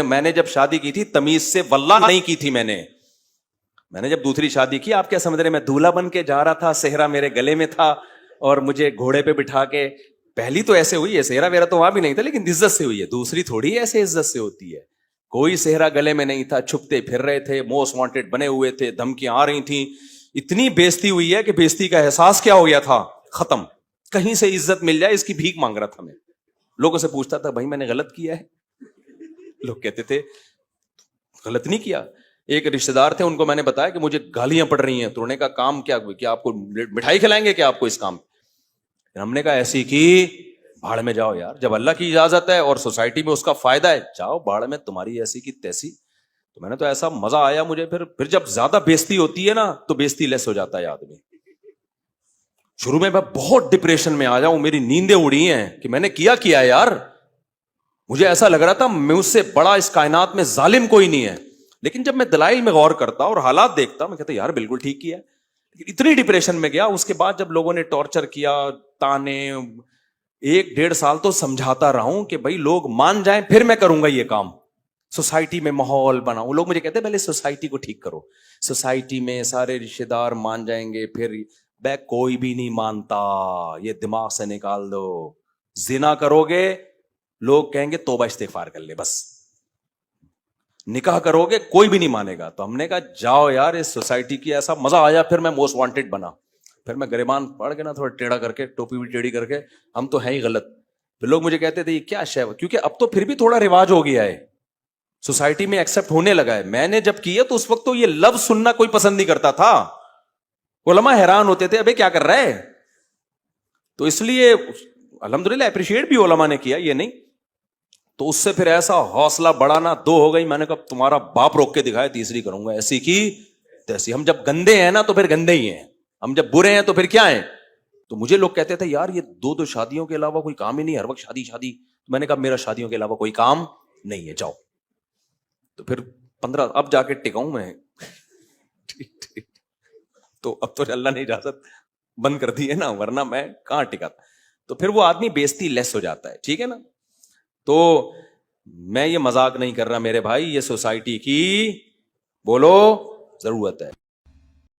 میں نے جب شادی کی تھی تمیز سے واللہ نہیں کی تھی میں نے جب دوسری شادی کی، آپ کیا سمجھ رہے، میں دولہا بن کے جا رہا تھا، صحرا میرے گلے میں تھا اور مجھے گھوڑے پہ بٹھا کے، پہلی تو ایسے ہوئی ہے، صحرا میرا تو وہاں بھی نہیں تھا لیکن عزت سے ہوئی ہے، دوسری تھوڑی ایسے عزت سے ہوتی ہے، کوئی صحرا گلے میں نہیں تھا، چھپتے پھر رہے تھے، موسٹ وانٹیڈ بنے ہوئے تھے، دھمکیاں آ رہی تھیں، اتنی بےزتی ہوئی ہے کہ بےزتی کا احساس کیا ہو گیا تھا، ختم، کہیں سے عزت مل جائے اس کی بھیک مانگ رہا تھا میں، لوگوں سے پوچھتا تھا بھائی میں نے غلط کیا ہے، لوگ کہتے تھے غلط نہیں کیا. ایک رشتے دار تھے، ان کو میں نے بتایا کہ مجھے گالیاں پڑ رہی ہیں، تو انہوں نے کہا کام کیا آپ کو مٹھائی کھلائیں گے کیا آپ کو اس کام؟ ہم نے کہا ایسی کی بھاڑ میں جاؤ یار، جب اللہ کی اجازت ہے اور سوسائٹی میں اس کا فائدہ ہے، جاؤ بھاڑ میں، تمہاری ایسی کی تیسی. تو میں نے تو ایسا مزہ آیا مجھے، پھر جب زیادہ بےزتی ہوتی ہے نا تو بےزتی لیس ہو جاتا ہے آدمی. شروع میں بہت ڈپریشن میں آ جاؤں، میری نیندیں اڑی ہیں کہ میں نے کیا ہے یار، مجھے ایسا لگ رہا تھا مجھ سے بڑا اس کائنات میں ظالم کوئی نہیں ہے، لیکن جب میں دلائل میں غور کرتا اور حالات دیکھتا میں کہتا یار بالکل ٹھیک کیا. لیکن اتنی ڈپریشن میں گیا، اس کے بعد جب لوگوں نے ٹارچر کیا، تانے، 1-1.5 سال تو سمجھاتا رہا ہوں کہ بھائی لوگ مان جائیں پھر میں کروں گا یہ کام، سوسائٹی میں ماحول بناؤں. لوگ مجھے کہتے ہیں پہلے سوسائٹی کو ٹھیک کرو، سوسائٹی میں سارے رشتے دار مان جائیں گے پھر کوئی بھی نہیں مانتا، یہ دماغ سے نکال دو. زنا کرو گے لوگ کہیں گے توبہ استغفار کر لے بس، نکاح کرو گے کوئی بھی نہیں مانے گا. تو ہم نے کہا جاؤ یار اس سوسائٹی کی، ایسا مزہ آیا. پھر میں موسٹ وانٹیڈ بنا، پھر میں گریبان پڑھ کے نا تھوڑا ٹیڑھا کر کے، ٹوپی بھی ٹیڑھی کر کے، ہم تو ہیں ہی غلط. پھر لوگ مجھے کہتے تھے یہ کیا شے، کیونکہ اب تو پھر بھی تھوڑا رواج ہو گیا ہے، سوسائٹی میں ایکسپٹ ہونے لگا ہے. میں نے جب کیا تو اس وقت تو یہ لفظ سننا کوئی پسند نہیں کرتا تھا، علماء حیران ہوتے تھے ابے کیا کر رہا ہے. تو اس لیے الحمدللہ اپریشیٹ بھی علماء نے کیا، یہ نہیں. تو اس سے پھر ایسا حوصلہ بڑھانا 2 ہو گئی. میں نے کہا تمہارا باپ روک کے دکھایا، تیسری کروں گا ایسی کی تیسی. ہم جب گندے ہیں نا تو پھر گندے ہی ہیں، ہم جب برے ہیں تو پھر کیا ہیں. تو مجھے لوگ کہتے تھے یار یہ 2 شادیوں کے علاوہ کوئی کام ہی نہیں، ہر وقت شادی. میں نے کہا میرا شادیوں کے علاوہ کوئی کام نہیں ہے، جاؤ. تو پھر 15 اب جا کے ٹکاؤں میں. تو اب تو اللہ نے اجازت بند کر دی ہے نا، ورنہ میں کہاں ٹکاتا. تو پھر وہ آدمی بےزتی لیس ہو جاتا ہے، ٹھیک ہے نا. تو میں یہ مذاق نہیں کر رہا میرے بھائی، یہ سوسائٹی کی بولو ضرورت ہے.